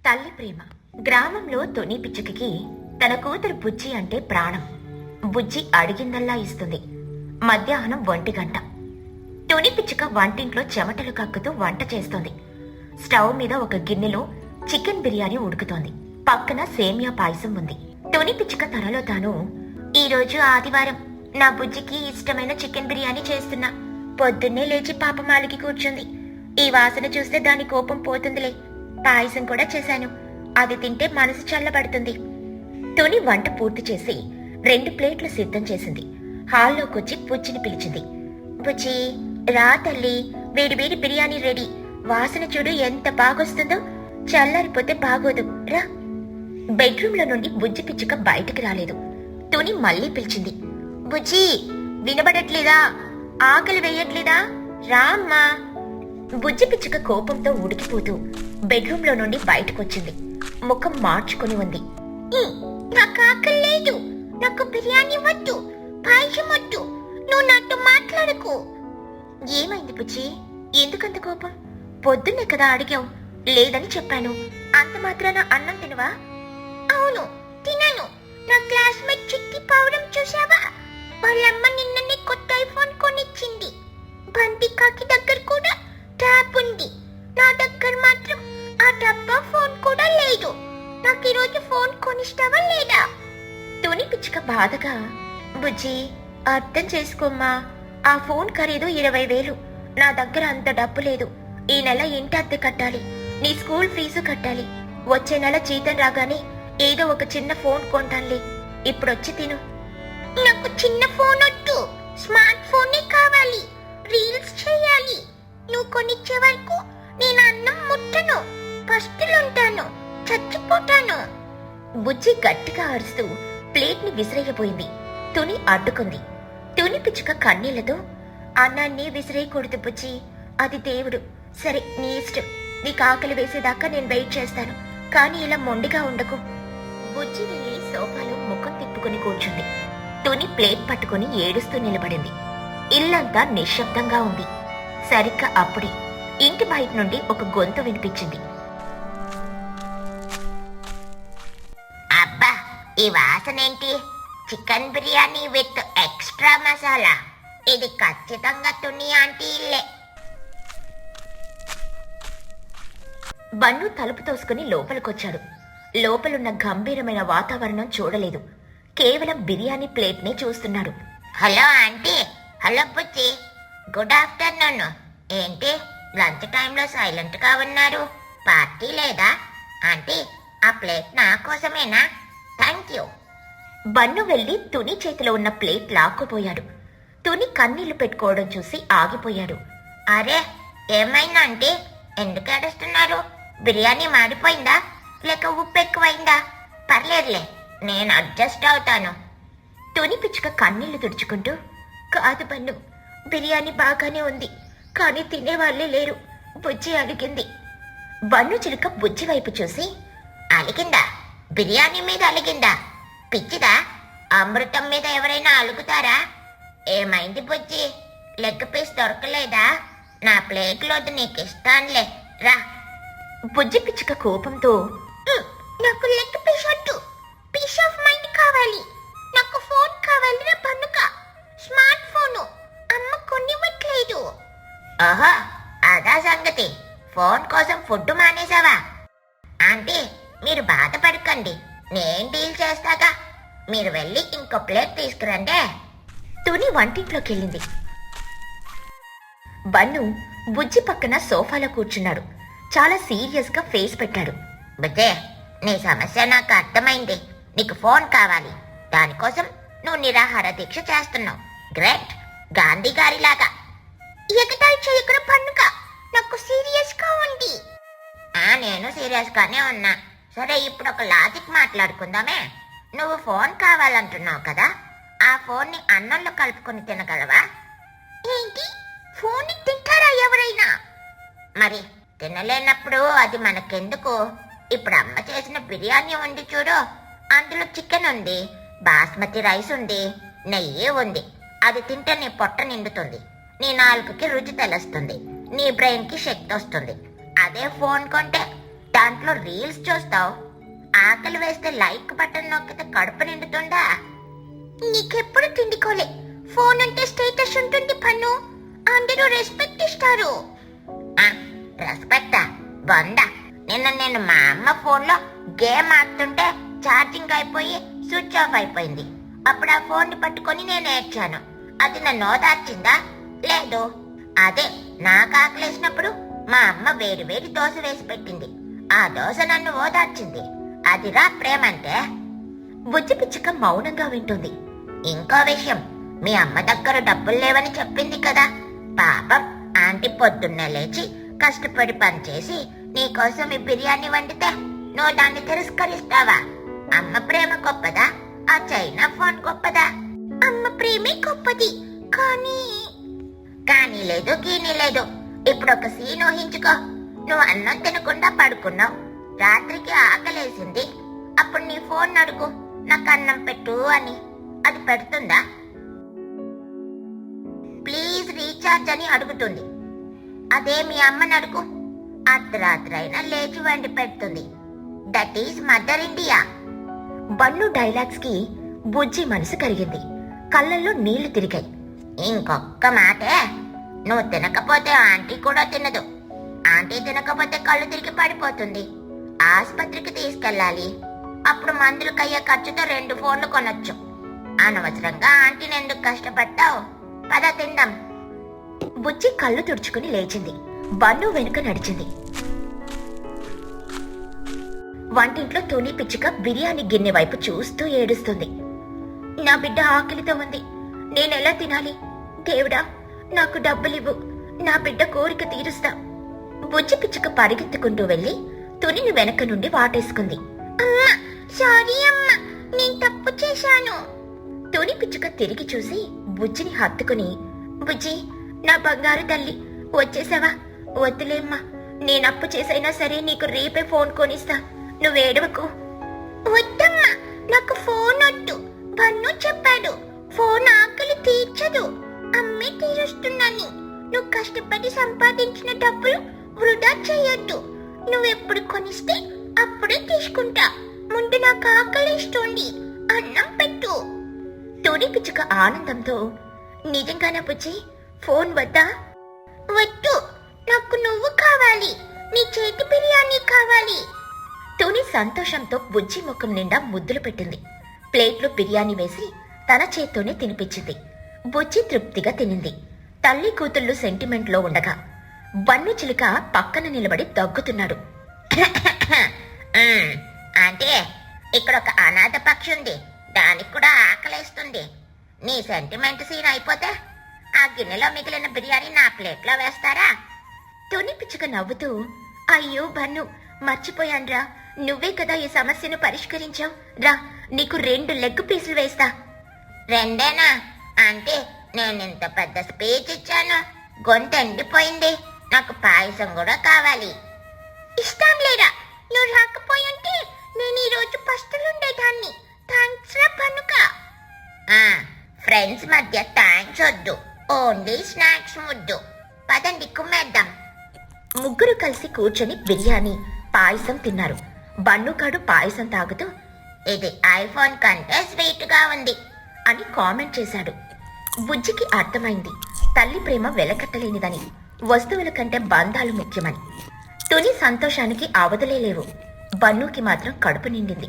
తల్లి ప్రేమ. గ్రామంలో తొని పిచ్చుకకి తన కూతురు బుజ్జి అంటే ప్రాణం. బుజ్జి అడిగిందల్లా ఇస్తుంది. మధ్యాహ్నం 1 గంట. తొని పిచ్చుక వంటింట్లో చెమటలు కక్కుతూ వంట చేస్తోంది. స్టవ్ మీద ఒక గిన్నెలో చికెన్ బిర్యానీ ఉడుకుతోంది. పక్కన సేమియా పాయసం ఉంది. తొని పిచ్చుక తనలో తాను, ఈరోజు ఆదివారం, నా బుజ్జికి ఇష్టమైన చికెన్ బిర్యానీ చేస్తున్నా. పొద్దున్నే లేచి పాపమాలికి కూర్చుంది. ఈ వాసన చూస్తే దాని కోపం పోతుందిలే. పాయసం కూడా చేశాను, అది తింటే మనసు చల్లబడుతుంది. తొని వంట పూర్తి చేసి 2 ప్లేట్లు సిద్ధం చేసింది. హాల్లోకొచ్చి బుజ్జిని పిలిచింది. బుజ్జి, రా తల్లి, వేడి వేడి బిర్యానీ రెడీ. వాసన చూడు ఎంత బాగొస్తుందో. చల్లారిపోతే బాగోదు, రా. బెడ్రూమ్లో నుండి బుజ్జి పిచ్చుక బయటికి రాలేదు. తొని మళ్ళీ పిలిచింది. బుజ్జి, వినబడట్లేదా? ఆకలి వేయట్లేదా? రా అమ్మా. బుజ్జి పిచ్చుక కోపంతో ఉడికిపోతూ బెడ్రూమ్లో నుండి బయటకొచ్చింది. ముఖం మార్చుకుని ఉంది. నాకు ఆకలి లేదు, నాకు బిర్యానీ వద్దు, పాయసం వద్దు, నువ్వు నాతో మాట్లాడకు. ఏమైంది బుజ్జి, ఎందుకంత కోపం? పొద్దున్నే కదా అడిగావు, లేదని చెప్పాను. అంత మాత్రాన అన్నం తినవా? అవును, తినను. నా క్లాస్మేట్ చిట్టి పౌరం చూసావా? వాళ్ళమ్మ నిన్ననే కొత్త ఐఫోన్ కొనిచ్చింది. బంటి కాకి దగ్గర కూడా ట్యాబ్ ఉంది, నా దగ్గర మాత్రం ఆ డబ్బా ఫోన్ కూడా లేదు. నాకు ఈరోజు ఫోన్ కొనిస్తావా లేదా? తొని పిచ్చుక బాధగా, బుజ్జి అర్థం చేసుకోమ్మా, ఆ ఫోన్ ఖరీదు 20,000. నా దగ్గర అంత డబ్బు లేదు. ఈ నెల ఇంటి అద్దె కట్టాలి, నీ స్కూల్ ఫీజు కట్టాలి. వచ్చే నెల జీతం రాగానే ఏదో ఒక చిన్న ఫోన్ కొంటానులే. ఇప్పుడొచ్చి తిను. నాకు చిన్న ఫోన్ వద్దు, స్మార్ట్ ఫోనే కావాలి. రీల్స్ చేయాలి. నువ్వు కొనిచ్చే వరకు నేను అన్నం ముట్టను, పస్తులుంటాను, చచ్చిపోతాను. బుజ్జి గట్టిగా అరుస్తూ ప్లేట్ని విసిరేయబోయింది. తుని అడ్డుకుంది. తుని పిచ్చుక కన్నీళ్లతో, అన్నాన్ని విసిరేయకూడదు బుజ్జి, అది దేవుడు. సరే, నీ ఇష్టం. నీకు ఆకలి వేసేదాకా నేను వెయిట్ చేస్తాను, కానీ ఇలా మొండిగా ఉండకు. బుజ్జి వెళ్ళి సోఫాలో ముఖం తిప్పుకుని కూర్చుంది. తుని ప్లేట్ పట్టుకుని ఏడుస్తూ నిలబడింది. ఇల్లంతా నిశ్శబ్దంగా ఉంది. సరిగ్గా అప్పుడే ఇంటి బయట నుండి ఒక గొంతు వినిపించింది. అబ్బా, ఈ వాసనేంటి? Chicken biryani with extra masala. ఇది ఖచ్చితంగా తుని ఆంటీ ఇల్లే. బన్ను తలుపు తోసుకుని లోపలికొచ్చాడు. లోపలున్న గంభీరమైన వాతావరణం చూడలేదు. కేవలం బిర్యానీ ప్లేట్నే చూస్తున్నాడు. Hello aunty. హలో బుజ్జి, గుడ్ ఆఫ్టర్నూన్. ఏంటి లంచ్ టైంలో సైలెంట్గా ఉన్నారు? పార్టీ లేదా? ఆంటీ, ఆ ప్లేట్ నా కోసమేనా? Thank you. బన్ను వెళ్ళి తుని చేతిలో ఉన్న ప్లేట్ లాక్కుపోయాడు. తుని కన్నీళ్లు పెట్టుకోవడం చూసి ఆగిపోయాడు. అరే, ఏమైందా ఆంటీ? ఎందుకు ఏడుస్తున్నారు? బిర్యానీ మాడిపోయిందా, లేక ఉప్పు ఎక్కువైందా? పర్లేదులే, నేను అడ్జస్ట్ అవుతాను. తుని పిచ్చుక కన్నీళ్లు తుడుచుకుంటూ, కాదు బన్ను, బిర్యానీ బాగానే ఉంది, కానీ తినేవాళ్లే లేరు, బుజ్జి అలిగింది. బన్ను చిలుక బుజ్జి వైపు చూసి, అలిగిందా? బిర్యానీ మీద అలిగిందా? పిచ్చిదా? అమృతం మీద ఎవరైనా అలుగుతారా? ఏమైంది బుజ్జి, లెగ్ పీస్ దొరకలేదా? నా ప్లేట్లోది నీకు ఇస్తానులే, రా. బుజ్జి పిచ్చుక కోపంతో, నాకు లెగ్ పీస్ వద్దు, పీస్ ఆఫ్ మైండ్ కావాలి. నాకు ఫోన్ కావాలి, బన్నుక, స్మార్ట్ ఫోను. అమ్మ కొనివ్వట్లేదు. ఓహో, అదా సంగతి. ఫోన్ కోసం ఫుడ్ మానేసావా? ఆంటీ, మీరు బాధపడకండి, నేను డీల్ చేస్తాగా. మీరు వెళ్ళి ఇంకో ప్లేట్ తీసుకురండి. తుని వంటింట్లోకి వెళ్ళింది. బన్ను బుజ్జి పక్కన సోఫాలో కూర్చున్నాడు. చాలా సీరియస్ గా ఫేస్ పెట్టాడు. బుజ్జే, నీ సమస్య నాకు అర్థమైంది. నీకు ఫోన్ కావాలి, దానికోసం నువ్వు నిరాహార దీక్ష చేస్తున్నావు. గ్రేట్, గాంధీ గారిలాగా. ఎగతాళి చేయకురా పన్నుక, నాకు సీరియస్ గా ఉంది. నేను సీరియస్ గానే ఉన్నా. సరే, ఇప్పుడు ఒక లాజిక్ మాట్లాడుకుందామే. నువ్వు ఫోన్ కావాలంటున్నావు కదా, ఆ ఫోన్ ని అన్నంలో కలుపుకొని తినగలవా? ఏంటి, ఫోన్ తింటారా ఎవరైనా? మరి తినలేనప్పుడు అది మనకెందుకు? ఇప్పుడు అమ్మ చేసిన బిర్యానీ ఉంది చూడు, అందులో చికెన్ ఉంది, బాస్మతి రైస్ ఉంది, నెయ్యి ఉంది. అది తింటే నీ పొట్ట నిండుతుంది, నీ నాలుకకి రుచి తెలుస్తుంది, నీ బ్రెయిన్కి శక్తి వస్తుంది. అదే ఫోన్ కొంటే దాంట్లో రీల్స్ చూస్తావు? ఆకలి వేస్తే లైక్ బటన్ నొక్కితే కడుపు నిండుతుందా? నీకెప్పుడు తిండికోలే. ఫోన్ ఉంటే స్టేటస్ ఉంటుంది పన్ను. అందరూ రెస్పెక్ట్ ఇస్తారు. రెస్పెక్టా? బొందా. నేను మా అమ్మ ఫోన్లో గేమ్ ఆడుతుంటే ఛార్జింగ్ అయిపోయి స్విచ్ ఆఫ్ అయిపోయింది. అప్పుడు ఆ ఫోన్ పట్టుకొని నేను ఏడ్చాను. అది నన్ను ఓదార్చిందా? లేదు. అదే నాకు ఆకలేసినప్పుడు మా అమ్మ వేడి వేడి దోశ వేసి పెట్టింది. ఆ దోశ నన్ను ఓదార్చింది. అదిరా ప్రేమంటే. బుజ్జి పిచ్చుక మౌనంగా వింటుంది. ఇంకో విషయం, మీ అమ్మ దగ్గర డబ్బులు లేవని చెప్పింది కదా. పాపం ఆంటీ పొద్దున్నే లేచి కష్టపడి పనిచేసి నీకోసం ఈ బిర్యానీ వండితే నువ్వు దాన్ని తిరస్కరిస్తావా? అమ్మ ప్రేమ గొప్పదా, ఆ చైనా ఫోన్ గొప్పదా? అమ్మ ప్రేమే గొప్పది. కానీ లేదు, గీనీ లేదు. ఇప్పుడు ఒక సీన్ ఊహించుకో. నువ్వు అన్నం తినకుండా పడుకున్నావు. రాత్రికి ఆకలేసింది. అప్పుడు నీ ఫోన్ అడుగు, నాకు అన్నం పెట్టు అని. అది పెడుతుందా? ప్లీజ్ రీఛార్జ్ అని అడుగుతుంది. అదే మీ అమ్మని అడుగు, అర్ధరాత్రి అయినా లేచి వండి పెడుతుంది. That is mother India. Bunny dialogues కి బుజ్జి మనసు కరిగింది. కళ్ళల్లో నీళ్లు తిరిగాయి. ఇంకొక్క మాటే, నువ్వు తినకపోతే ఆంటీ కూడా తినదు. ఆంటీ తినకపోతే కళ్ళు తిరిగి పడిపోతుంది. ఆసుపత్రికి తీసుకెళ్ళాలి. అప్పుడు మందులకయ్యే ఖర్చుతో 2 ఫోన్లు కొనొచ్చు. అనవసరంగా ఆంటీని ఎందుకు కష్టపడ్డావు? పద తిందాం. బుజ్జి కళ్ళు తుడుచుకుని లేచింది. బన్ను వెనుక నడిచింది. వంటింట్లో తుని పిచ్చుక బిర్యానీ గిన్నె వైపు చూస్తూ ఏడుస్తుంది. నా బిడ్డ ఆకలితో ఉంది. నేనెలా తినాలి? దేవుడా, నాకు డబ్బులివ్వు. నా బిడ్డ కోరిక తీరుస్తా. బుజ్జి పిచ్చుక పరిగెత్తుకుంటూ వెళ్లి తునిని వెనక నుండి వాటేసుకుంది. అమ్మా, సారీ అమ్మా, నేను తప్పు చేశాను. తుని పిచ్చుక తిరిగి చూసి బుజ్జిని హత్తుకుని, బుజ్జి, నా బంగారు తల్లి, వచ్చేసావా? వద్దులేమ్మా, నేనప్పు చేసైనా సరే నీకు రేపే ఫోన్ కొనిస్తా. నువ్వేడవకు. వద్దమ్మా, నాకు ఫోన్ వద్దు. బన్ను చెప్పాడు, ఫోన్ ఆకలి తీర్చదు, అమ్మే తీరుస్తున్నాని. నువ్వు కష్టపడి సంపాదించిన డబ్బులు వృధా చేయొద్దు. నువ్వెప్పుడు కొనిస్తే అప్పుడే తీసుకుంటా. ముందు నాకు ఆకలిస్తుంది, అన్నం పెట్టు. తుని పిచ్చుక ఆనందంతో, నిజంగానా బుజ్జి? ఫోన్ వద్దా? వద్దు, నాకు నువ్వు కావాలి. నీ చేతి బిర్యానీ కావాలి. తుని సంతోషంతో బుజ్జి ముఖం నిండా ముద్దులు పెట్టింది. ప్లేట్లో బిర్యానీ వేసి తన చేత్తోనే తినిపించింది. బుజ్జి తృప్తిగా తినింది. తల్లి కూతుళ్ళు సెంటిమెంట్లో ఉండగా బన్ను చిలుక పక్కన నిలబడి దగ్గుతున్నాడు. అంటే ఇక్కడ ఒక అనాథ పక్షి ఉంది, దానికి కూడా ఆకలేస్తుంది. నీ సెంటిమెంట్ సీన్ అయిపోతే ఆ గిన్నెలో మిగిలిన బిర్యానీ నా ప్లేట్లో వేస్తారా? తుని పిచ్చుక నవ్వుతూ, అయ్యో బన్ను, మర్చిపోయాన్రా. నువ్వే కదా ఈ సమస్యను పరిష్కరించావు. రా, నీకు 2 లెగ్ పీసులు వేస్తా. 2ఏనా? అంటే నేను ఇంత పెద్ద స్పీచ్ ఇచ్చాను, గొంతు ఎండిపోయింది. నాకు పాయసం కూడా కావాలి. ఇష్టం లేదా? నువ్వు రాకపోయింటే నేను ఈరోజు పస్తులుండేదాన్ని. థ్యాంక్స్ రా బన్నుక. ఫ్రెండ్స్ మధ్య థ్యాంక్స్ వద్దు, ఓన్లీ స్నాక్స్ ముద్దు. పదండి కుమ్మేద్దాం. ముగ్గురు కలిసి కూర్చొని బిర్యానీ, పాయసం తిన్నారు. బన్నుగాడు పాయసం తాగుతూ, ఇది ఐఫోన్ కంటే స్వీట్ గా ఉంది అని కామెంట్ చేశాడు. బుజ్జికి అర్థమైంది తల్లి ప్రేమ వెలకట్టలేనిదని, వస్తువుల కంటే బంధాలు ముఖ్యమని. తుని సంతోషానికి అవధులే లేవు. బన్నుకి మాత్రం కడుపు నిండింది.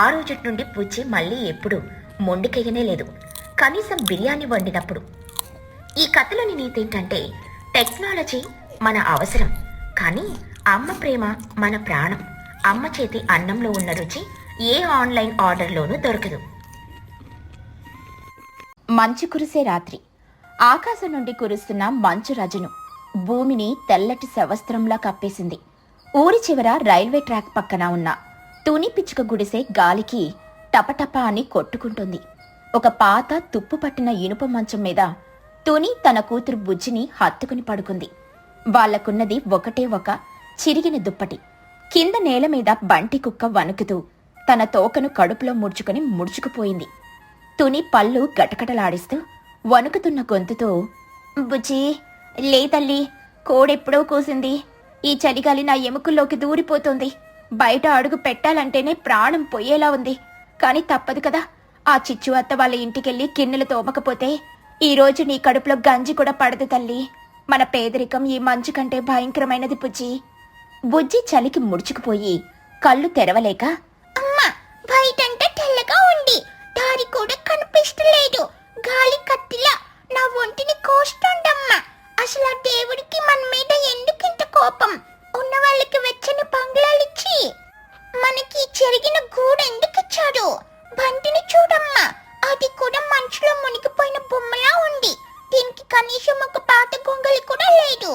ఆ రోజు నుండి బుజ్జి మళ్ళీ ఎప్పుడు మొండికెయ్యనే లేదు, కనీసం బిర్యానీ వండినప్పుడు. ఈ కథలోని నీతేంటంటే, టెక్నాలజీ మన అవసరం, కానీ అమ్మ ప్రేమ మన ప్రాణం. అమ్మ చేతి అన్నంలో ఉన్న రుచి ఏ ఆన్లైన్ ఆర్డర్లోనూ దొరకదు. మంచు కురిసే రాత్రి. ఆకాశం నుండి కురుస్తున్న మంచు రజను భూమిని తెల్లటి శవస్త్రంలా కప్పేసింది. ఊరి చివర రైల్వే ట్రాక్ పక్కన ఉన్న తుని పిచ్చుక గుడిసే గాలికి టపటపా అని కొట్టుకుంటుంది. ఒక పాత తుప్పు పట్టిన ఇనుప మంచం మీద తుని తన కూతురు బుజ్జిని హత్తుకుని పడుకుంది. వాళ్లకున్నది ఒకటే ఒక చిరిగిన దుప్పటి. కింద నేల మీద బంటి కుక్క వణుకుతూ తన తోకను కడుపులో ముడుచుకుపోయింది. తుని పళ్ళు గటగటలాడిస్తూ వణుకుతున్న గొంతుతో, బుజ్జి, లే తల్లి, కోడెప్పుడో కూసింది. ఈ చలిగాలి నా ఎముకల్లోకి దూరిపోతుంది. బయట అడుగు పెట్టాలంటేనే ప్రాణం పొయ్యేలా ఉంది. కాని తప్పదు కదా. ఆ చిచ్చు అత్త వాళ్ళ ఇంటికెళ్ళి గిన్నెలు తోమకపోతే ఈ రోజు నీ కడుపులో గంజి కూడా పడదు తల్లి. మన పేదరికం ఈ మంచు కంటే భయంకరమైనది బుజ్జి. బుజ్జి చలికి ముడుచుకుపోయి కళ్ళు తెరవలేక, అమ్మా బయటంటే తెల్లగా ఉంది, దారి కూడా కనిపిస్తలేదు, గాలి కత్తిలా నా ఒంటిని కోస్తుండమ్మా. అసలు ఆ దేవుడికి మన మీద ఎందుకింత కోపం? ఉన్న వాళ్ళకి వెచ్చని బంగ్లాలిచ్చి మనకి చెరిగిన గూడు ఎందుకిచ్చాడు? బంటిని చూడమ్మా, అది కూడా మంచులో మునిగిపోయిన బొమ్మలా ఉంది. దీనికి కనీసం ఒక పాత గొంగలి కూడా లేదు.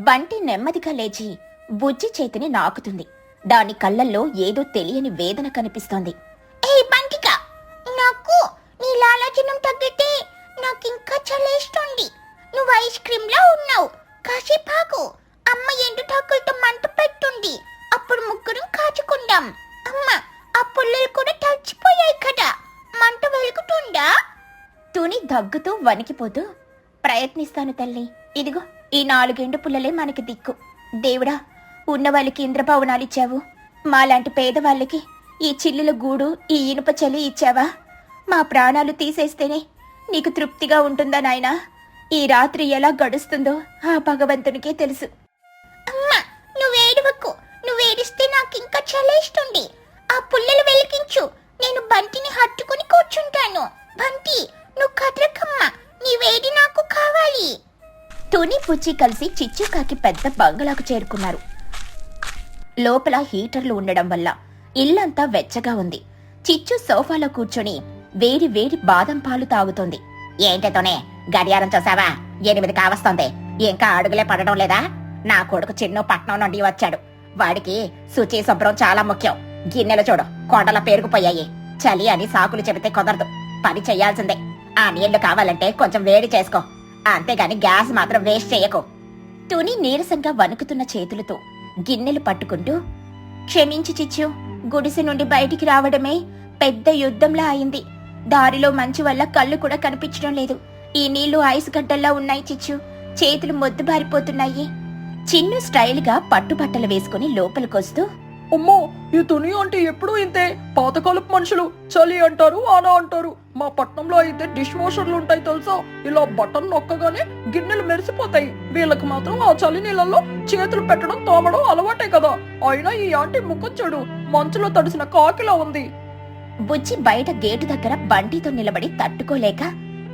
బంటి నెమ్మదిగా లేచి బుజ్జి చేతిని నాకుతుంది. దాని కళ్ళల్లో ఏదో తెలియని వేదన కనిపిస్తోంది. ఏ బంటిగా, నాకు నీ లాలాజనం తగ్గితే నాకింకా చలేస్తుంది. నువ్వు ఐస్ క్రీమ్ లా ఉన్నావు. కాసేపాకు, అమ్మ ఎండుటాకులతో మంట పెట్టుంది. అప్పుడు ముగ్గురం కాచుకుందాం. అమ్మ, ఆ పుల్లలు కూడా తడిచిపోయాయి కదా, మంట వెలుగుతుందా? తుని దగ్గుతూ వణికిపోతూ, ప్రయత్నిస్తాను తల్లి. ఇదిగో ఈ 4 ఎండు పుల్లలే మనకి దిక్కు. దేవుడా, ఉన్నవాళ్ళకి ఇంద్రభవనాలిచ్చావు, మాలాంటి పేదవాళ్ళకి ఈ చిల్లుల గూడు, ఈ ఇనుప చలి ఇచ్చావా? మా ప్రాణాలు తీసేస్తేనే నీకు తృప్తిగా ఉంటుందా నాయనా? ఈ రాత్రి ఎలా గడుస్తుందో ఆ భగవంతునికే తెలుసు. అమ్మా, నువ్వేడవకు. నువ్వేడిస్తే నాకింకా చలేస్తుంది. ఆ పుల్లలు వెలిగించు, నేను బంటిని హత్తుకుని కూర్చుంటాను. బంటి, నువ్వు కదలకమ్మా, నీ వేడి నాకు కావాలి. తుని పుచ్చి కలిసి చిచ్చుకాకి పెద్ద బంగళాకు చేరుకున్నారు. లోపల హీటర్లు ఉండడం వల్ల ఇల్లంతా వెచ్చగా ఉంది. చిచ్చు సోఫాలో కూర్చొని వేడి వేడి బాదం పాలు తాగుతోంది. ఏంటతోనే గడియారం చూసావా? 8 కావస్తోంది. ఇంకా అడుగులే పడడం లేదా? నా కొడుకు చిన్ను పట్నం నుండి వచ్చాడు. వాడికి శుచి శుభ్రం చాలా ముఖ్యం. గిన్నెలు చూడు, కొండల పేరుకుపోయాయి. చలి అని సాకులు చెబితే కుదరదు, పని చెయ్యాల్సిందే. ఆ నీళ్లు కావాలంటే కొంచెం వేడి చేసుకో, అంతేగాని గ్యాస్ మాత్రం వేస్ట్ చేయకు. తుని నీరసంగా వణుకుతున్న చేతులతో గిన్నెలు పట్టుకుంటూ, క్షమించి చిచ్చు, గుడిసె నుండి బయటికి రావడమే పెద్ద యుద్ధంలా అయింది. దారిలో మంచు వల్ల కళ్ళు కూడా కనిపించడం లేదు. ఈ నీళ్లు ఐస్ గడ్డల్లా ఉన్నాయి చిచ్చు, చేతులు మొద్దుబారిపోతున్నాయి. చిన్ను స్టైల్గా పట్టుబట్టలు వేసుకుని లోపలికొస్తూ, అమ్మో, ఈ తుని అంటే ఎప్పుడూ ఇంతే. పాతకాలపు మనుషులు చలి అంటారు, ఆనా అంటారు. మా పట్నంలో అయితే డిష్ వాషర్లు ఉంటాయి తెలుసా? ఇలా బటన్ నొక్కగానే గిన్నెలు మెరిసిపోతాయి. వీళ్ళకి మాత్రం ఆ చలి నీళ్ళల్లో చేతులు పెట్టడం, తోమడం అలవాటే కదా. అయినా ఈ ఆంటీ ముఖం చూడు, మంచులో తడిసిన కాకిలా ఉంది. బుజ్జి బయట గేటు దగ్గర బంటితో నిలబడి తట్టుకోలేక,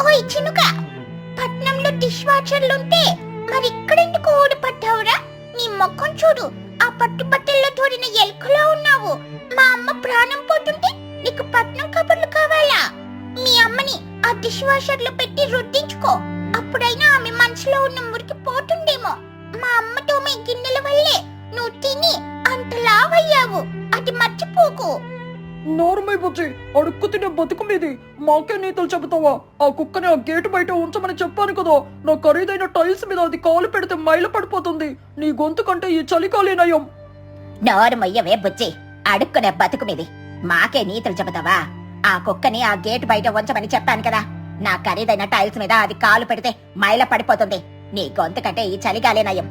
ఓయ్ చినుక, పట్నంలో డిష్ వాషర్లుంటే మరి ఇక్కడెందుకు ఊడిపడ్డావురా? నీ ముఖం చూడు, ఆ పట్టుబట్టల్లో తోడిన ఎలుకలో ఉన్నావు. మా అమ్మ ప్రాణం పోతుంటే నీకు పట్నం కబుర్లు కావాలా? మీ అమ్మని ఆ డిష్ వాషర్లో పెట్టి రుద్దించుకో, అప్పుడైనా ఆమె మనసులో ఉన్న మురికి పోతుండేమో. మా అమ్మతో మీ గిన్నెల వల్లే నువ్వు తిని అంత లావయ్యావు, అది మర్చిపోకు. నోరుమై బుజ్జి, అడుక్కు తినే బతుకు మీది. మాకే నీతులు చెబుతావా? ఆ కుక్కని ఆ గేటు బయట ఉంచమని చెప్పాను కదా. నా ఖరీదైన టైల్స్ మీద అది కాలు పెడితే మైల పడిపోతుంది. నీ గొంతు కంటే ఈ చలికాలే నయం. నోరుమయ్యవే బుజ్జి, అడుక్కునే బతుకు మీది. మాకే నీతులు చెబుతావా? ఆ కుక్కని ఆ గేటు బయట ఉంచమని చెప్పాను కదా. నా ఖరీదైన టైల్స్ మీద అది కాలు పెడితే మైల పడిపోతుంది. నీ గొంతు కంటే ఈ చలిగాలే నయం.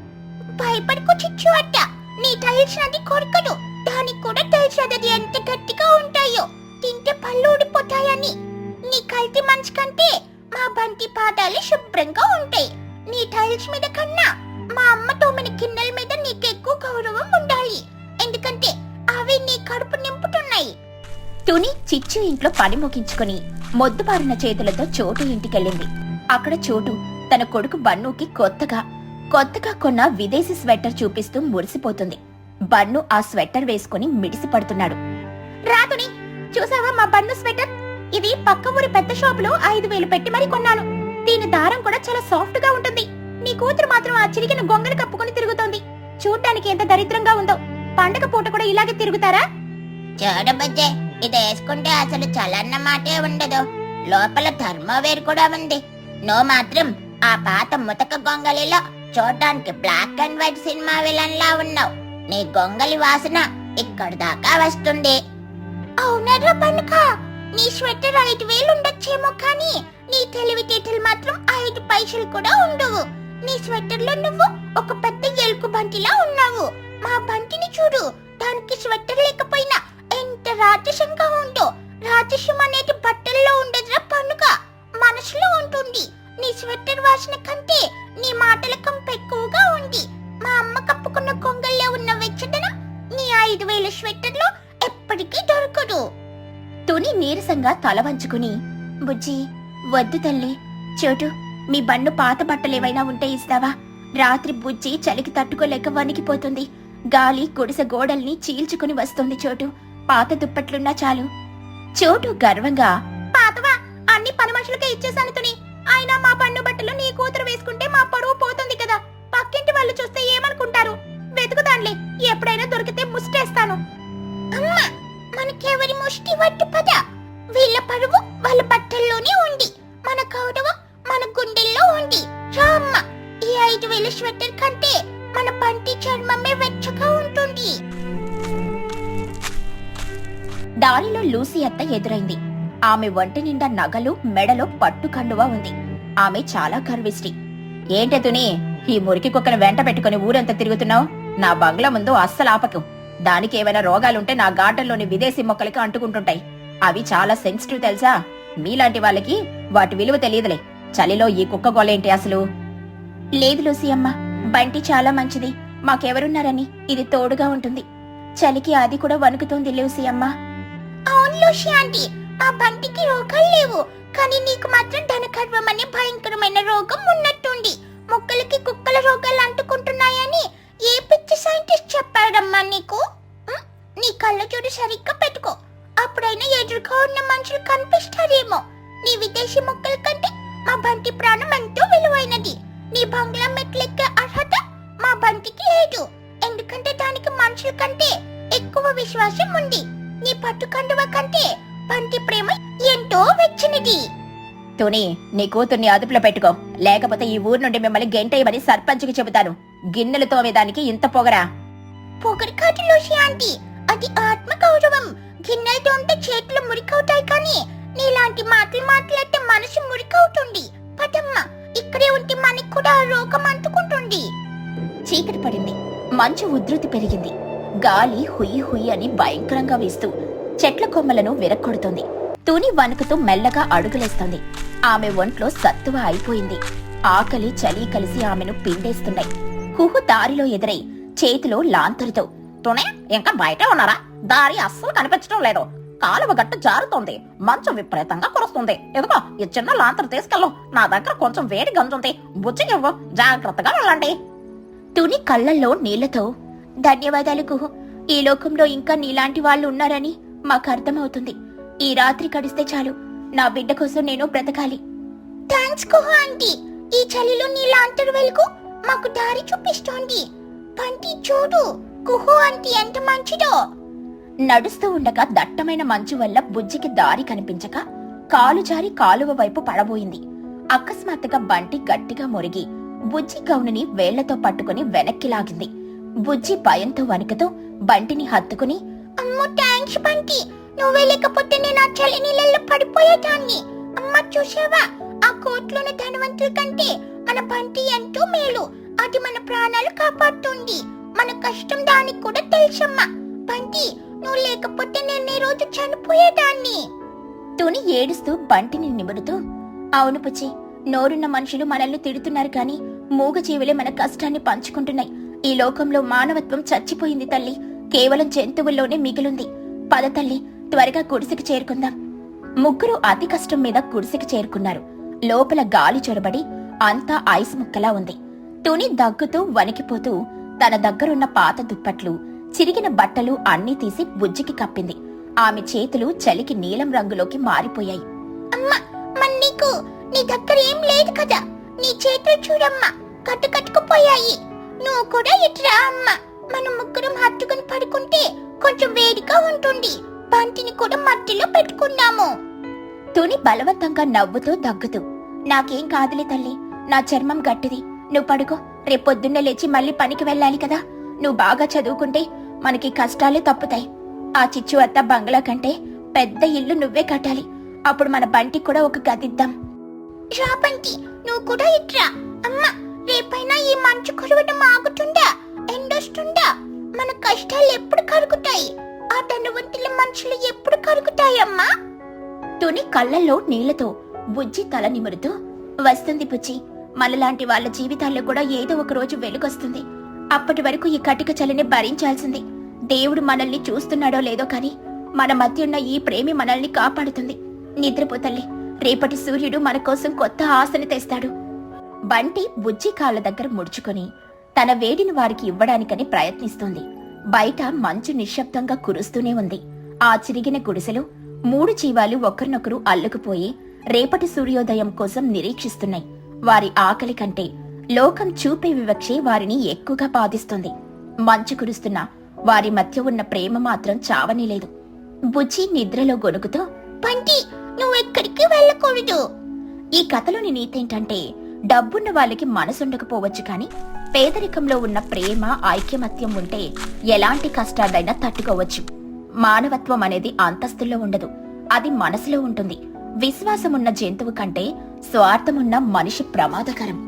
భయపడుకు చిచ్చు అట్ట, నీ టైల్స్ అది కొరకదు. దానికి కూడా టైల్స్ అది ఎంత గట్టిగా ఉంటాయో, తింటే పళ్ళు ఊడిపోతాయని. నీ కల్తీ మనసు కంటే మా బంటి పాదాలు శుభ్రంగా ఉంటాయి. నీ టైల్స్ మీద కన్నా మా అమ్మ తోమిన గిన్నెల మీద నీకెక్కువ గౌరవం ఉండాలి. ఎందుకంటే అవి నీ కడుపు నింపుతున్నాయి. తుని చిచ్చు ఇంట్లో పని ముగించుకుని మొద్దుబారిన చేతులతో చోటు ఇంటికెళ్ళింది. అక్కడ చోటు తన కొడుకు బన్నుకి కొత్తగా కొన్న విదేశీ స్వెటర్ చూపిస్తూ మురిసిపోతుంది. బన్ను ఆ స్వెటర్ వేసుకుని మిడిసి పడుతున్నాడు. రాతుని, చూసావా మా బన్ను స్వెటర్? ఇది పక్క ఊరి పెద్ద షాపులో 5,000 పెట్టి మరీ కొన్నాను. దీని దారం కూడా చాలా సాఫ్ట్ గా ఉంటుంది. నీ కూతురు మాత్రం ఆ చిరిగిన గొంగలి కప్పుకుని తిరుగుతోంది. చూడ్డానికి ఎంత దరిద్రంగా ఉందో. పండగ పూట కూడా ఇలాగే తిరుగుతారా? చూడబజ్జే, ఇది వేసుకుంటే అసలు చలన్న మాటే ఉండదు. లోపల థర్మోవేర్ కూడా ఉంది. నువ్వు మాత్రం ఆ పాత ముతక గొంగలిలో చూడ్డానికి black and white cinema villain లా ఉన్నావు. నీ గొంగలి వాసన ఇక్కడ దాకా వస్తుంది. అవునరా బనుక, నీ స్వెటర్ 5,000 ఉండొచ్చేమో, కానీ నీ తెలివితేటలు మాత్రం 5 పైసలు కూడా ఉండవు. నీ స్వెటర్లో నువ్వు ఒక పెద్ద ఎలుగు బంటిలా ఉన్నావు. మా బంటిని చూడు, దానికి స్వెటర్ లేకపోయినా ఎంత రాజసంగా ఉందో. రాజసం అనేది బట్టల్లో ఉండదురా పండుగ, మనసులో ఉంటుంది. నీ స్వెటర్ వాసన కంటే నీ మాటల కంపు ఎక్కువగా ఉంది. మా అమ్మ కప్పుకున్న కొంగల్లో ఉన్న వెచ్చదనం నీ 5,000 స్వెటర్లో ఎప్పటికీ దొరకదు. తుని నీరసంగా తల వంచుకుని, బుజ్జి వద్దు తల్లి, చోటు మీ బండు పాత బట్టలేవైనా ఉంటే ఇస్తావా? రాత్రి బుజ్జి చలికి తట్టుకోలేక వణికిపోతుంది. గాలి గుడిసె గోడల్ని చీల్చుకుని వస్తుంది. చోటు పాత దుప్పట్లున్నా చాలు. చోటు గర్వంగా, పాతవా అన్ని పని మనుషులకే ఇచ్చేసాను తుని. అయినా మా బండు బట్టలు నీ కూతురు వేసుకుంటే మా పరువు పోతుంది కదా. పక్కింటి వాళ్ళు చూస్తే ఏమనుకుంటారు? వెతుకుతానులే, ఎప్పుడైనా దొరికితే ముష్టేస్తాను. అమ్మా, మనకెవరి ముష్టి వట్టు పద. వీళ్ళ పరువు వాళ్ళ బట్టల్లోనే ఉంది, మన గౌరవం మన గుండెల్లో ఉంది. రామ్మ, ఈ 5,000 స్వెటర్ కంటే మన బంటి చర్మమే వెచ్చగా ఉంటుంది. దారిలో లూసీ అత్త ఎదురైంది. ఆమె ఒంటి నిండా నగలు, మెడలో పట్టు కండువా ఉంది. ఆమె చాలా గర్విష్టి. ఏంటే తుని, ఈ మురికి కుక్కను వెంట పెట్టుకుని ఊరంతా తిరుగుతున్నావు? నా బంగ్లా ముందు అస్సలు ఆపకు. దానికి ఏమైనా రోగాలుంటే నా గార్డెన్లోని విదేశీ మొక్కలకి అంటుకుంటుంటాయి. అవి చాలా సెన్సిటివ్ తెలుసా? మీలాంటి వాళ్ళకి వాటి విలువ తెలియదులే. చలిలో ఈ కుక్క గోలేంటి అసలు? లేదు లూసీ అమ్మ, బంటి చాలా మంచిది. మాకెవరున్నారని ఇది తోడుగా ఉంటుంది. చలికి అది కూడా వణుకుతుంది లూసీ అమ్మ. అవును లూసీ ఆంటీ, మా బంటికి రోగాలు లేవు, కానీ నీకు మాత్రం ధనకర్వం అనే భయంకరమైన రోగం ఉన్నట్టుంది. మొక్కలకి కుక్కల రోగాలు అంటుకుంటున్నాయని ఏ పిచ్చి సైంటిస్ట్ చెప్పాడమ్మా నీకు? నీ కళ్ళ చూడు సరిగ్గా పెట్టుకో, అప్పుడైనా ఎదురుగా ఉన్న మనుషులు కనిపిస్తారేమో. నీ విదేశీ మొక్కల కంటే మా బంటి ప్రాణం ఎంతో విలువైనది. నీ బంగ్లా మెట్లెక్కే అర్హత మా బంటికి లేదు, ఎందుకంటే దానికి మనుషుల కంటే ఎక్కువ విశ్వాసం ఉంది. నీ పట్టు కండువ కంటే బంటి ప్రేమ ఎంతో వెచ్చనిది. తుని, నీ కూతుర్ని అదుపులో పెట్టుకో, లేకపోతే ఈ ఊరు నుండి మిమ్మల్ని గెంటేయమని సర్పంచ్కి చెబుతాను. గిన్నెలు తోమేదానికి ఇంత పొగరా? పొగరు కాదు లూసీ ఆంటీ, అది ఆత్మ గౌరవం. గిన్నెలు తోమితే చేతులు మురికవుతాయి, కానీ నీలాంటి మాటలు మాట్లాడితే మనసు మురికవుతుంది. పదమ్మా, ఇక్కడే ఉంటే మనకి కూడా ఆ రోగం అంటుకుంటుంది. చీకటి పడింది, మంచు ఉధృతి పెరిగింది. గాలి హుయ్యి హుయ్యి అని భయంకరంగా వీస్తూ చెట్ల కొమ్మలను విరక్కొడుతుంది. తుని వణుకుతూ మెల్లగా అడుగులేస్తోంది. ఆమె ఒంట్లో సత్తువ అయిపోయింది. ఆకలి చలి కలిసి ఆమెను పిండేస్తున్నాయి. కుహు దారిలో ఎదురై చేతిలో లాంతరుతో, తునే ఇంకా బయట ఉన్నారా? దారి అస్సలు కనిపించడం లేదు. కాలువ గట్టు జారుతోంది, మంచం విపరీతంగా కురుస్తుంది. ఎదుగో ఈ చిన్న లాంతరు తీసుకెళ్ళు. నా దగ్గర కొంచెం వేడి గంజుంది, బుజ్జిగివ్వు. జాగ్రత్తగా వెళ్ళండి. తుని కళ్ళల్లో నీళ్లతో, ధన్యవాదాలు కుహు. ఈ లోకంలో ఇంకా నీలాంటి వాళ్ళు ఉన్నారని మాకు అర్థమవుతుంది. ఈ రాత్రి గడిస్తే చాలు, నా బిడ్డ కోసం నేను బ్రతకాలి. థాంక్స్ కుహు ఆంటీ. ఈ చలిలో నీ లాంతరు వెలుగు మాకు దారి చూపిస్తోంది. బంటి చూడు, కుహు ఆంటీ ఎంత మంచిదో. నడుస్తూ ఉండగా దట్టమైన మంచు వల్ల బుజ్జికి దారి కనిపించక కాలు జారి కాలువ వైపు పడబోయింది. అకస్మాత్తుగా బంటి గట్టిగా మురిగి బుజ్జి గౌనుని వేళ్లతో పట్టుకుని వెనక్కి లాగింది. బుజ్జి భయంతో వణుకుతూ బంటిని హత్తుకుని, అమ్మో థాంక్స్ బంటి, నువ్వే లేకపోతే నేను ఆ చలి నీళ్ళల్లో పడిపోయేదాన్ని. అమ్మ చూసావా, ఆ కోట్లోని ధనవంతుల కంటే మన బంటి ఎంతో మేలు. అది మన ప్రాణాలు కాపాడుతుంది. మన కష్టం దానికి కూడా తెలుసమ్మా. బంటి, నువ్వు లేకపోతే నేను ఈ రోజు చనిపోయేదాన్ని. తుని ఏడుస్తూ బంటిని నిమురుతూ, అవును పుచ్చి, నోరున్న మనుషులు మనల్ని తిడుతున్నారు, కానీ మూగజీవులే మన కష్టాన్ని పంచుకుంటున్నాయి. ఈ లోకంలో మానవత్వం చచ్చిపోయింది తల్లి, కేవలం జంతువుల్లోనే మిగిలింది. పద తల్లి, త్వరగా గుడిసెకి చేరుకుందాం. ముగ్గురు అతి కష్టం మీద గుడిసెకి చేరుకున్నారు. లోపల గాలి చొరబడి అంతా ఐస్ ముక్కలా ఉంది. తుని దగ్గుతూ వణికిపోతూ తన దగ్గరున్న పాత దుప్పట్లు, చిరిగిన బట్టలు అన్నీ తీసి బుజ్జికి కప్పింది. ఆమె చేతులు చలికి నీలం రంగులోకి మారిపోయాయి. అమ్మా, మన్నీకు నీ దగ్గర ఏం లేదు కదా, నీ చేతులు చూడమ్మా, కట్టుకుపోయాయి. నువ్వు కూడా ఇట్రా అమ్మా, మనం ముగ్గురం హత్తుకుని పడుకుంటే కొంచెం వేడిగా ఉంటుంది. బంటిని కూడా మట్టిలో పెట్టుకున్నాము. తుని బలవంతంగా నవ్వుతూ దగ్గుతూ, నాకేం కాదులే తల్లి, నా చర్మం గట్టిది, నువ్వు పడుకో. రేపొద్దున్నే లేచి మళ్ళీ పనికి వెళ్ళాలి కదా. నువ్వు బాగా చదువుకుంటే మనకి కష్టాలే తప్పుతాయి. ఆ చిచ్చు అత్త బంగ్లా కంటే పెద్ద ఇల్లు నువ్వే కట్టాలి. అప్పుడు మన బంటికి కూడా ఒక గదిద్దాం. రా బంటి, నువ్వు కూడా ఇట్రా. అమ్మా, రేపైనా ఈ మంచు కురవడం ఆగుతుందా? ఎండొస్తుందా? మన కష్టాలు ఎప్పుడు కరుగుతాయి? ఆ ధనవంతుల మనుషులు ఎప్పుడు కరుగుతాయమ్మా? తుని కళ్ళల్లో నీళ్లతో బుజ్జి తల నిమురుతూ, వస్తుంది బుజ్జి, మనలాంటి వాళ్ళ జీవితాల్లో కూడా ఏదో ఒక రోజు వెలుగొస్తుంది. అప్పటి వరకు ఈ కటిక చలిని భరించాల్సింది. దేవుడు మనల్ని చూస్తున్నాడో లేదో కాని మన మధ్య ఉన్న ఈ ప్రేమి మనల్ని కాపాడుతుంది. నిద్రపో తల్లి, రేపటి సూర్యుడు మన కోసం కొత్త ఆశని తెస్తాడు. బంటి బుజ్జి కాళ్ళ దగ్గర ముడుచుకొని తన వేడిని వారికి ఇవ్వడానికని ప్రయత్నిస్తోంది. బయట మంచు నిశ్శబ్దంగా కురుస్తూనే ఉంది. ఆ చిరిగిన గుడిసెలో 3 జీవాలు ఒకరినొకరు అల్లుకుపోయి రేపటి సూర్యోదయం కోసం నిరీక్షిస్తున్నాయి. వారి ఆకలి కంటే లోకం చూపే వివక్షే వారిని ఎక్కువగా బాధిస్తుంది. మంచు కురుస్తున్నా వారి మధ్య ఉన్న ప్రేమ మాత్రం చావనేలేదు. బుజ్జి నిద్రలో గొనుగుతూ, బంటి, నువ్వెక్కడికి వెళ్ళకూడదు. ఈ కథలోని నీతేంటంటే, డబ్బున్న వాళ్ళకి మనసుండకపోవచ్చు కాని పేదరికంలో ఉన్న ప్రేమ, ఐక్యమత్యం ఉంటే ఎలాంటి కష్టాలైనా తట్టుకోవచ్చు. మానవత్వం అనేది అంతస్తుల్లో ఉండదు, అది మనసులో ఉంటుంది. విశ్వాసమున్న జంతువు కంటే స్వార్థమున్న మనిషి ప్రమాదకరం.